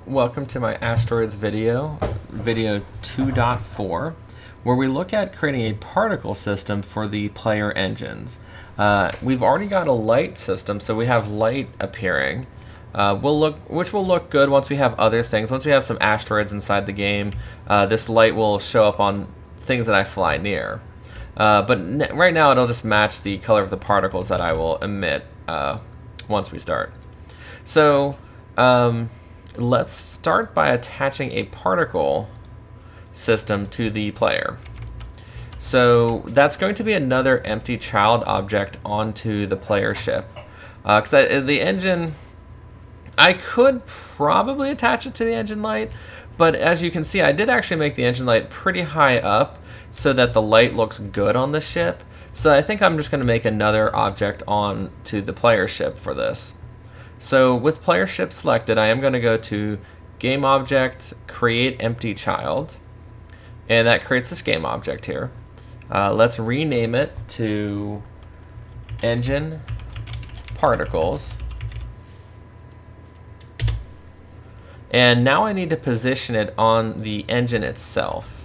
welcome to my Asteroids video 2.4, where we look at creating a particle system for the player engines. We've already got a light system, so we have light appearing, which will look good once we have other things. Once we have some asteroids inside the game, this light will show up on things that I fly near. But right now it'll just match the color of the particles that I will emit once we start. So let's start by attaching a particle system to the player. So that's going to be another empty child object onto the player ship. Because the engine, I could probably attach it to the engine light, but as you can see, I did actually make the engine light pretty high up so that the light looks good on the ship. So I think I'm just going to make another object on to the player ship for this. So with player ship selected, I am going to go to game object, create empty child, and that creates this game object here. Let's rename it to engine particles. And now I need to position it on the engine itself.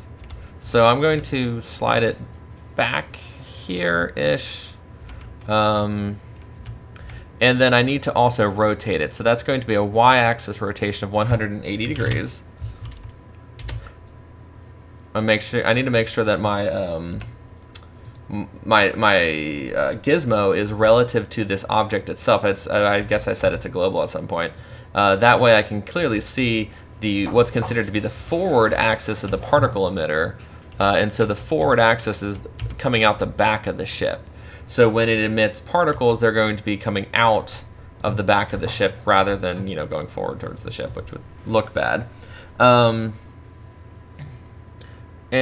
So I'm going to slide it back here-ish. And then I need to also rotate it. So that's going to be a y-axis rotation of 180 degrees. I need to make sure that my gizmo is relative to this object itself. I guess I set it to global at some point. That way I can clearly see what's considered to be the forward axis of the particle emitter. And so the forward axis is coming out the back of the ship. So when it emits particles, they're going to be coming out of the back of the ship rather than, going forward towards the ship, which would look bad. And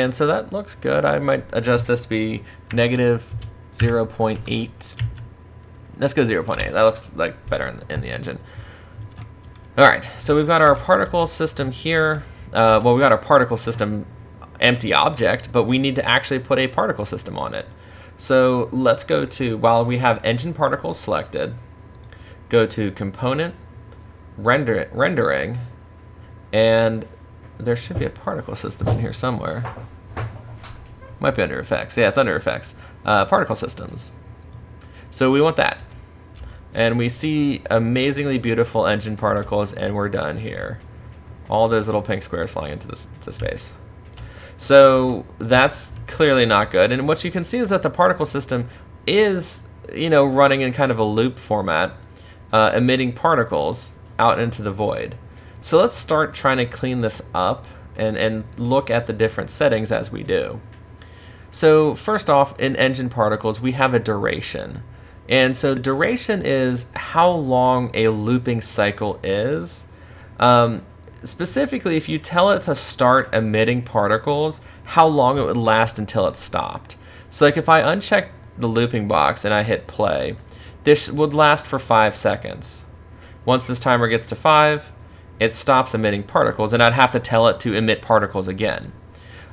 so that looks good. I might adjust this to be negative 0.8. Let's go 0.8. That looks like better in the engine. All right, so we've got our particle system here. Well, we've got our particle system empty object, but we need to actually put a particle system on it. So let's go to, while we have engine particles selected, go to component, rendering, and there should be a particle system in here somewhere. Might be under effects. Yeah, it's under effects. Particle systems. So we want that. And we see amazingly beautiful engine particles, and we're done here. All those little pink squares flying into space. So that's clearly not good. And what you can see is that the particle system is, running in kind of a loop format, emitting particles out into the void. So let's start trying to clean this up and look at the different settings as we do. So first off, in engine particles, we have a duration. And so the duration is how long a looping cycle is. Specifically, if you tell it to start emitting particles, how long it would last until it stopped. So like if I uncheck the looping box and I hit play, this would last for 5 seconds. Once this timer gets to 5, it stops emitting particles, and I'd have to tell it to emit particles again.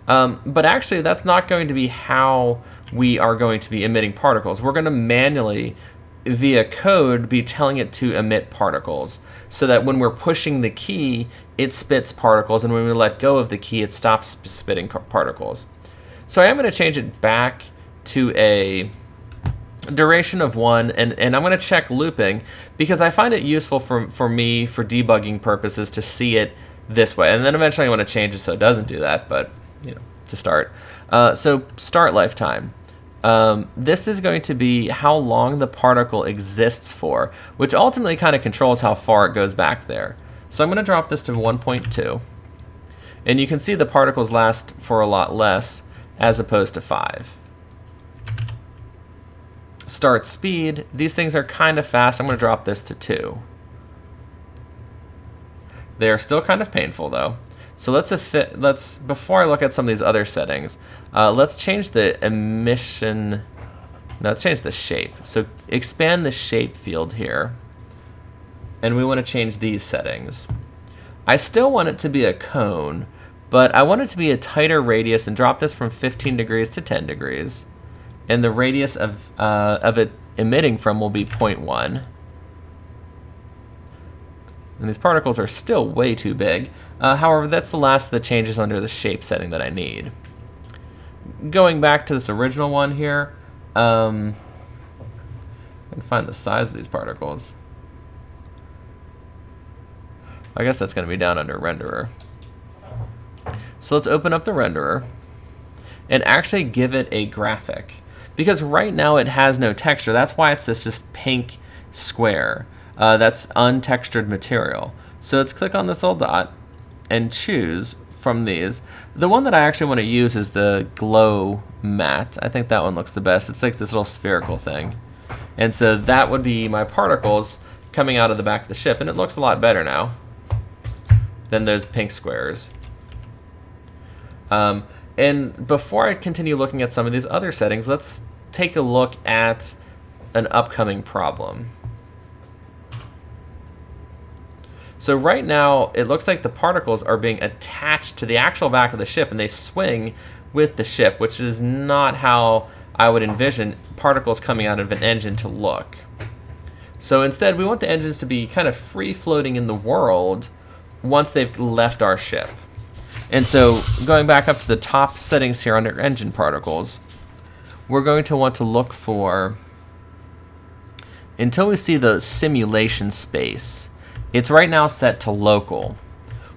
But actually, that's not going to be how we are going to be emitting particles. We're going to manually, via code, be telling it to emit particles, so that when we're pushing the key, it spits particles, and when we let go of the key, it stops spitting particles. So I am going to change it back to a duration of 1, and I'm going to check looping, because I find it useful for me, for debugging purposes, to see it this way. And then eventually I want to change it so it doesn't do that, but, to start. So start lifetime. This is going to be how long the particle exists for, which ultimately kind of controls how far it goes back there. So I'm going to drop this to 1.2. And you can see the particles last for a lot less as opposed to 5. Start speed. These things are kind of fast. I'm going to drop this to 2. They are still kind of painful though. So before I look at some of these other settings, let's change the emission. No, let's change the shape. So expand the shape field here. And we want to change these settings. I still want it to be a cone, but I want it to be a tighter radius, and drop this from 15 degrees to 10 degrees. And the radius of it emitting from will be 0.1. And these particles are still way too big. However, that's the last of the changes under the shape setting that I need. Going back to this original one here, I can find the size of these particles. I guess that's going to be down under renderer. So let's open up the renderer and actually give it a graphic. Because right now it has no texture. That's why it's this just pink square. That's untextured material. So let's click on this little dot and choose from these. The one that I actually want to use is the glow matte. I think that one looks the best. It's like this little spherical thing. And so that would be my particles coming out of the back of the ship, and it looks a lot better now than those pink squares. And before I continue looking at some of these other settings, let's take a look at an upcoming problem. So right now, it looks like the particles are being attached to the actual back of the ship, and they swing with the ship, which is not how I would envision particles coming out of an engine to look. So instead, we want the engines to be kind of free floating in the world once they've left our ship. And so going back up to the top settings here under engine particles, we're going to want to look for, until we see the simulation space, it's right now set to local.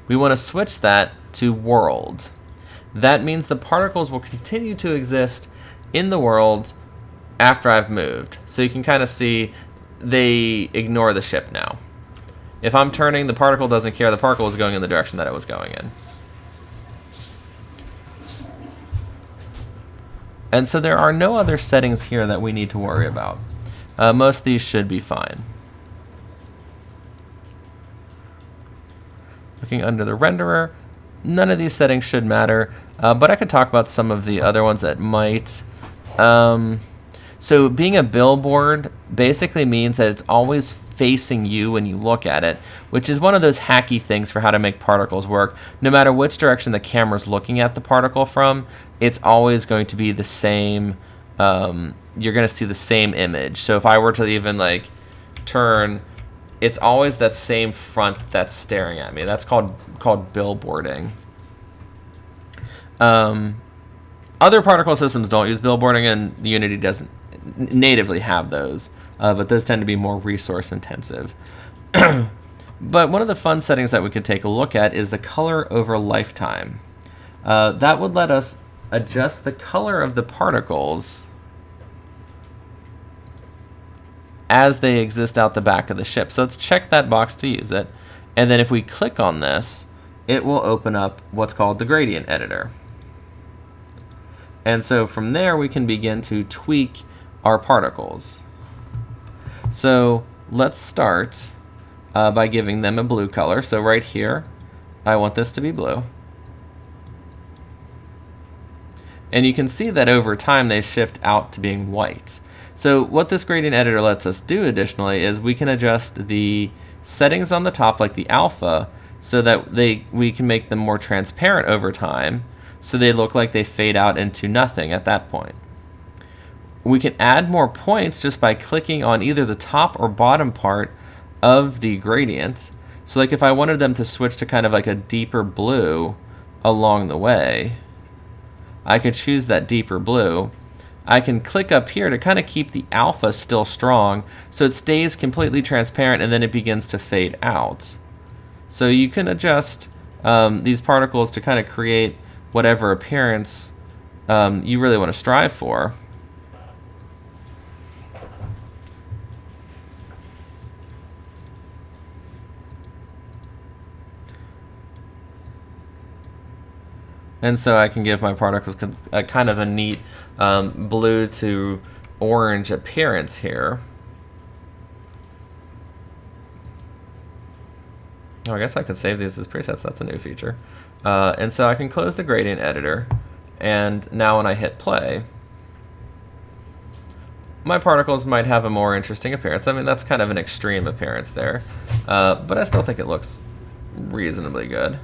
We want to switch that to world. That means the particles will continue to exist in the world after I've moved. So you can kind of see they ignore the ship now. If I'm turning, the particle doesn't care. The particle is going in the direction that it was going in. And so there are no other settings here that we need to worry about. Most of these should be fine. Looking under the renderer, none of these settings should matter, but I could talk about some of the other ones that might. So being a billboard basically means that it's always facing you when you look at it, which is one of those hacky things for how to make particles work. No matter which direction the camera's looking at the particle from, it's always going to be the same. You're going to see the same image. So if I were to even like turn, it's always that same front that's staring at me. That's called billboarding. Other particle systems don't use billboarding, and Unity doesn't natively have those, but those tend to be more resource intensive. But one of the fun settings that we could take a look at is the color over lifetime. That would let us adjust the color of the particles as they exist out the back of the ship. So let's check that box to use it. And then if we click on this, it will open up what's called the gradient editor. And so from there, we can begin to tweak our particles. So let's start by giving them a blue color. So right here, I want this to be blue. And you can see that over time, they shift out to being white. So what this gradient editor lets us do additionally is we can adjust the settings on the top, like the alpha, so that we can make them more transparent over time, so they look like they fade out into nothing at that point. We can add more points just by clicking on either the top or bottom part of the gradient. So like if I wanted them to switch to kind of like a deeper blue along the way, I could choose that deeper blue. I can click up here to kind of keep the alpha still strong so it stays completely transparent and then it begins to fade out. So you can adjust these particles to kind of create whatever appearance you really want to strive for. And so I can give my particles a kind of a neat blue to orange appearance here. Oh, I guess I could save these as presets. That's a new feature. And so I can close the gradient editor. And now when I hit play, my particles might have a more interesting appearance. I mean, that's kind of an extreme appearance there. But I still think it looks reasonably good.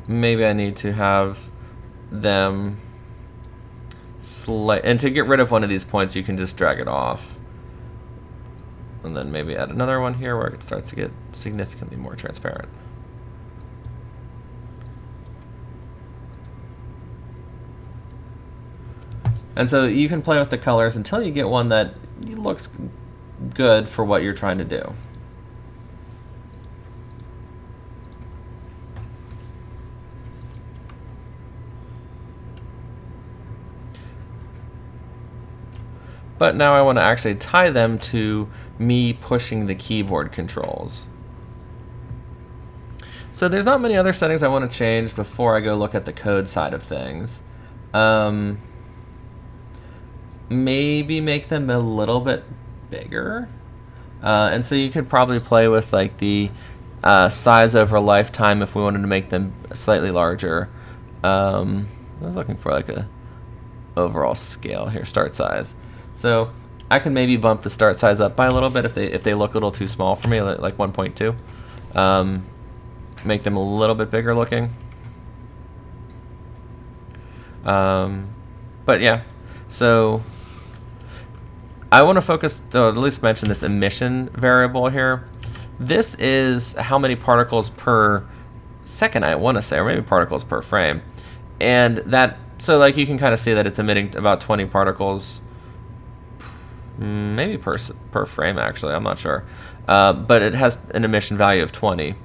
Maybe I need to have them And to get rid of one of these points, you can just drag it off. And then maybe add another one here where it starts to get significantly more transparent. And so you can play with the colors until you get one that looks good for what you're trying to do. But now I want to actually tie them to me pushing the keyboard controls. So there's not many other settings I want to change before I go look at the code side of things. Maybe make them a little bit bigger. And so you could probably play with like the size over lifetime if we wanted to make them slightly larger. I was looking for like a overall scale here, start size. So I can maybe bump the start size up by a little bit if they look a little too small for me, like 1.2. Make them a little bit bigger looking. But yeah, so I want to focus, at least mention this emission variable here. This is how many particles per second, I want to say, or maybe particles per frame. And that, so like you can kind of see that it's emitting about 20 particles, maybe per frame actually, I'm not sure. But it has an emission value of 20.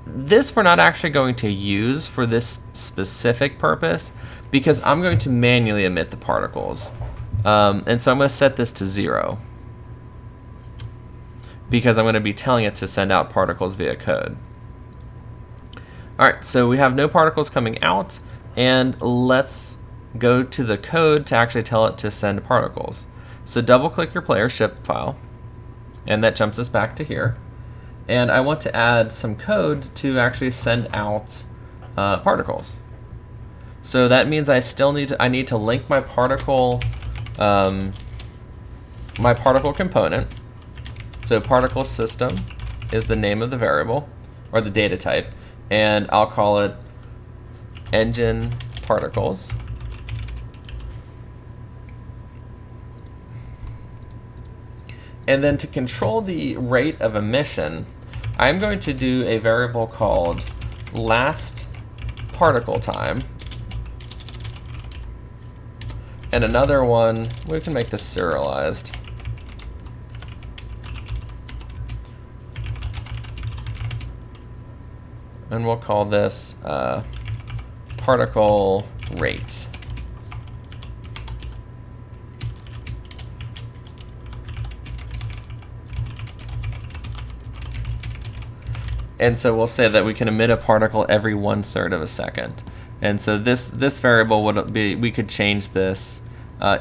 This we're not actually going to use for this specific purpose because I'm going to manually emit the particles. And so I'm going to set this to 0 because I'm going to be telling it to send out particles via code. Alright, so we have no particles coming out, and let's go to the code to actually tell it to send particles. So double click your player ship file, and that jumps us back to here. And I want to add some code to actually send out particles. So that means I need to link my particle component. So particle system is the name of the variable or the data type, and I'll call it engine particles. And then to control the rate of emission, I'm going to do a variable called last particle time. And another one, we can make this serialized. And we'll call this particle rate. And so we'll say that we can emit a particle every 1/3 of a second. And so this variable would be, we could change this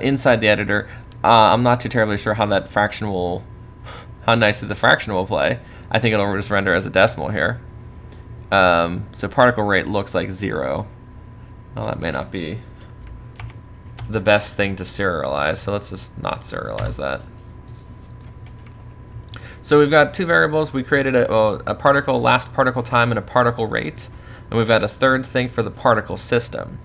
inside the editor. I'm not too terribly sure how that fraction will, how nicely the fraction will play. I think it'll just render as a decimal here. So particle rate looks like 0. Well, that may not be the best thing to serialize, so let's just not serialize that. So we've got two variables. We created a particle, last particle time, and a particle rate. And we've got a third thing for the particle system.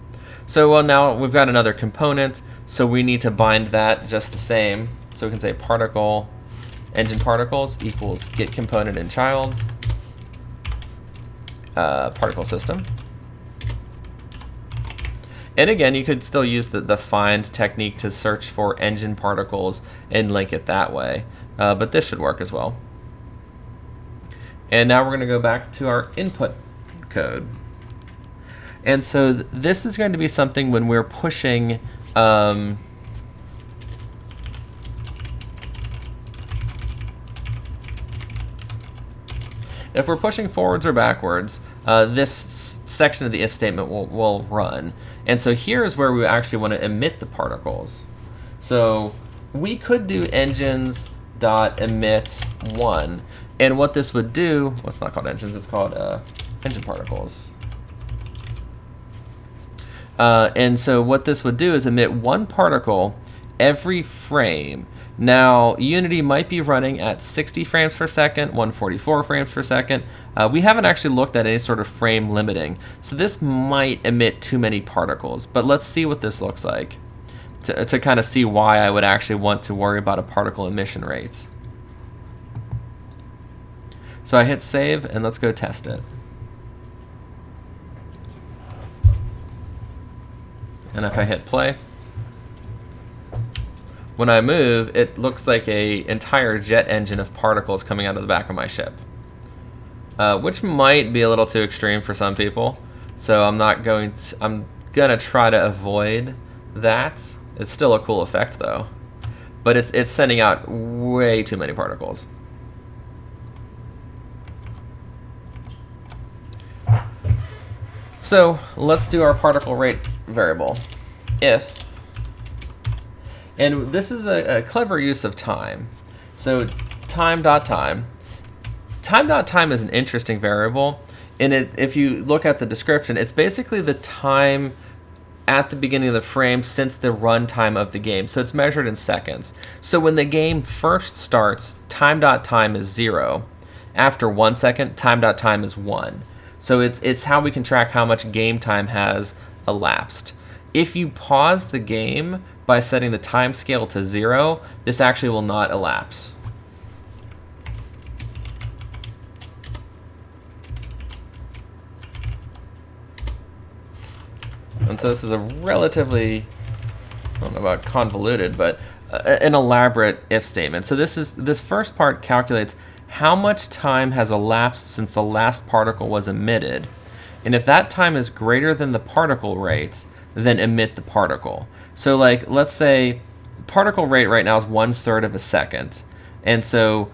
So well, now we've got another component, so we need to bind that just the same. So we can say particle engine particles equals get component in child particle system. And again, you could still use the find technique to search for engine particles and link it that way. But this should work as well. And now we're going to go back to our input code. And so this is going to be something when we're pushing if we're pushing forwards or backwards, this section of the if statement will run. And so here is where we actually want to emit the particles. So we could do engines dot emit 1, and what this would do, well, it's not called engines, it's called engine particles. And so what this would do is emit one particle every frame. Now, Unity might be running at 60 frames per second, 144 frames per second. We haven't actually looked at any sort of frame limiting, so this might emit too many particles, but let's see what this looks like to kind of see why I would actually want to worry about a particle emission rate. So I hit save, and let's go test it. And if I hit play, when I move, it looks like an entire jet engine of particles coming out of the back of my ship, which might be a little too extreme for some people. So I'm gonna try to avoid that. It's still a cool effect though, but it's sending out way too many particles. So let's do our particle rate variable. If, and this is a clever use of time. So time.time. Time.time is an interesting variable. And if you look at the description, it's basically the time at the beginning of the frame since the runtime of the game. So it's measured in seconds. So when the game first starts, time.time is 0. After 1 second, time.time is 1. So it's how we can track how much game time has elapsed. If you pause the game by setting the time scale to 0, this actually will not elapse. And so this is a relatively, I don't know about convoluted, but an elaborate if statement. So this first part calculates how much time has elapsed since the last particle was emitted. And if that time is greater than the particle rate, then emit the particle. So like, let's say particle rate right now is 1/3 of a second. And so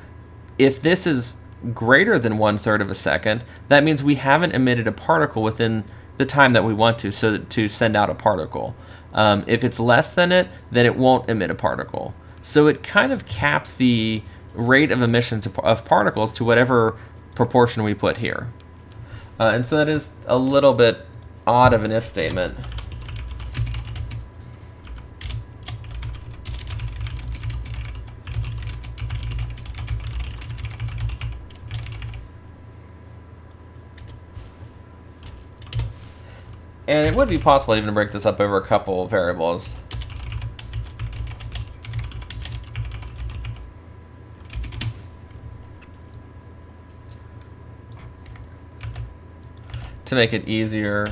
if this is greater than 1/3 of a second, that means we haven't emitted a particle within the time that we want to, so to send out a particle. If it's less than it, then it won't emit a particle. So it kind of caps the rate of emission of particles to whatever proportion we put here. And so that is a little bit odd of an if statement. And it would be possible even to break this up over a couple variables. To make it easier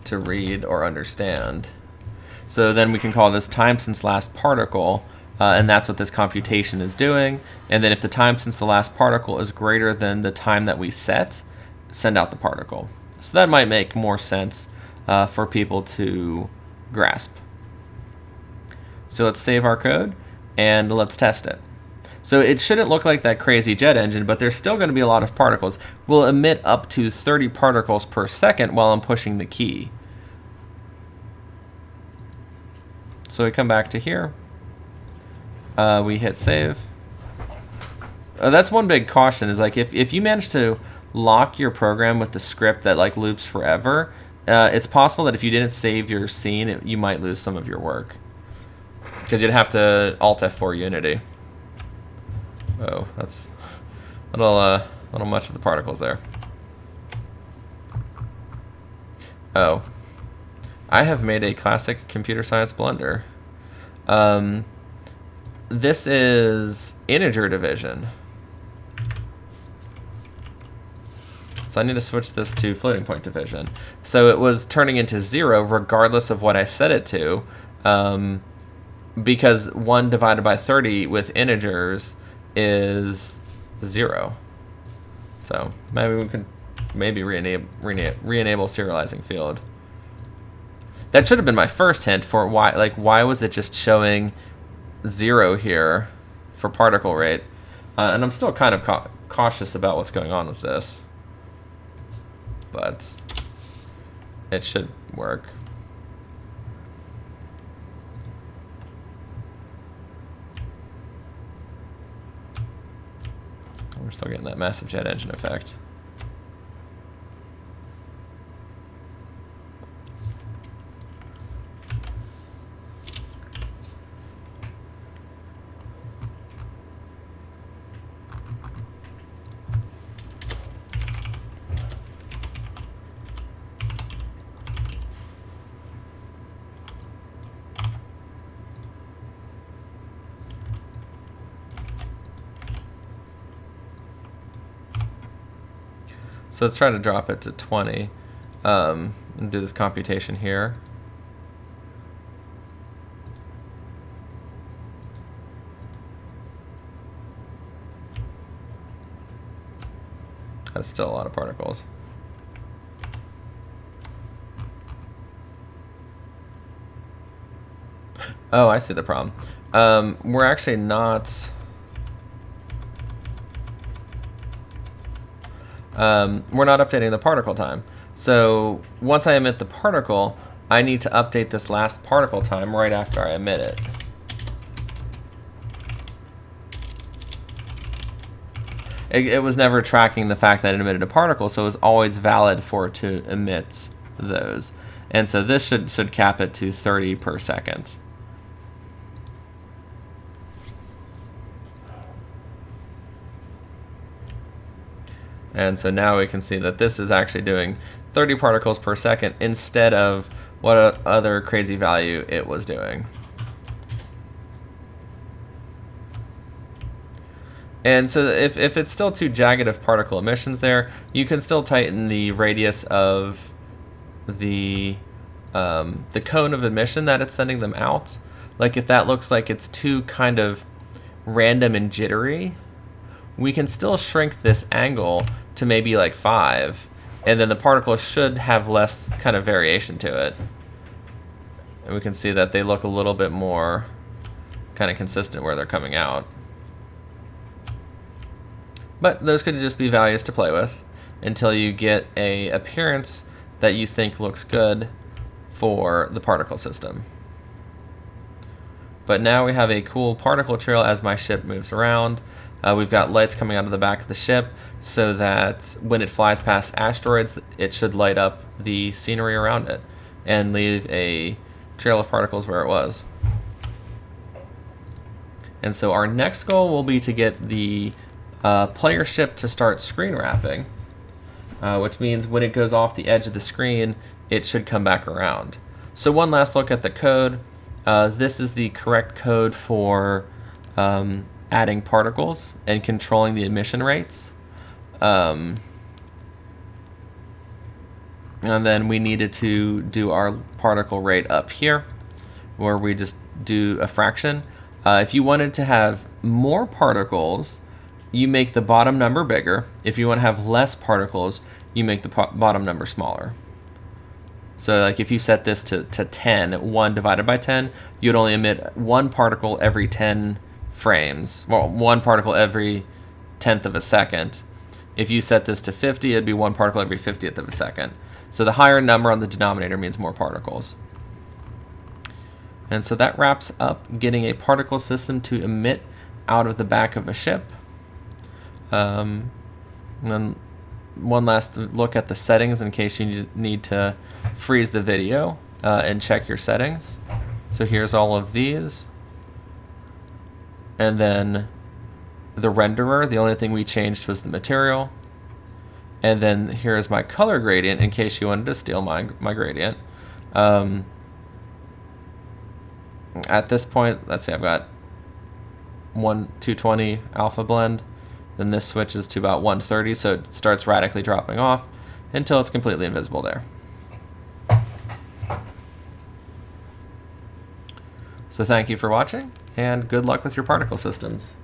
to read or understand. So then we can call this time since last particle, and that's what this computation is doing. And then if the time since the last particle is greater than the time that we set, send out the particle. So that might make more sense for people to grasp. So let's save our code and let's test it. So it shouldn't look like that crazy jet engine, but there's still going to be a lot of particles. We'll emit up to 30 particles per second while I'm pushing the key. So we come back to here. We hit save. That's one big caution, is like if you manage to lock your program with the script that like loops forever, it's possible that if you didn't save your scene, you might lose some of your work, because you'd have to Alt F4 Unity. Oh, that's a little much of the particles there. Oh, I have made a classic computer science blunder. This is integer division. So I need to switch this to floating point division. So it was turning into 0 regardless of what I set it to, because 1 divided by 30 with integers is 0. So maybe we could re-enable serializing field. That should have been my first hint for why was it just showing 0 here for particle rate. And I'm still kind of cautious about what's going on with this, but it should work. We're still getting that massive jet engine effect. So let's try to drop it to 20 and do this computation here. That's still a lot of particles. Oh, I see the problem. We're actually not... we're not updating the particle time. So once I emit the particle, I need to update this last particle time right after I emit it. It was never tracking the fact that it emitted a particle, so it was always valid for it to emit those. And so this should cap it to 30 per second. And so now we can see that this is actually doing 30 particles per second instead of what other crazy value it was doing. And so if it's still too jagged of particle emissions there, you can still tighten the radius of the cone of emission that it's sending them out. Like if that looks like it's too kind of random and jittery, we can still shrink this angle to maybe like 5, and then the particle should have less kind of variation to it. And we can see that they look a little bit more kind of consistent where they're coming out. But those could just be values to play with until you get an appearance that you think looks good for the particle system. But now we have a cool particle trail as my ship moves around. We've got lights coming out of the back of the ship so that when it flies past asteroids, it should light up the scenery around it and leave a trail of particles where it was. And so our next goal will be to get the player ship to start screen wrapping, which means when it goes off the edge of the screen, it should come back around. So one last look at the code. This is the correct code for adding particles and controlling the emission rates. And then we needed to do our particle rate up here, where we just do a fraction. If you wanted to have more particles, you make the bottom number bigger. If you want to have less particles, you make the bottom number smaller. So like if you set this to 10, 1 divided by 10, you'd only emit 1 particle every 10 frames. Well, 1 particle every 10th of a second. If you set this to 50, it'd be 1 particle every 50th of a second. So the higher number on the denominator means more particles. And so that wraps up getting a particle system to emit out of the back of a ship. And then one last look at the settings in case you need to freeze the video and check your settings. So here's all of these. And then the renderer, the only thing we changed was the material. And then here's my color gradient in case you wanted to steal my gradient. At this point, let's say I've got 220 alpha blend. Then this switches to about 130, so it starts radically dropping off until it's completely invisible there. So thank you for watching, and good luck with your particle systems.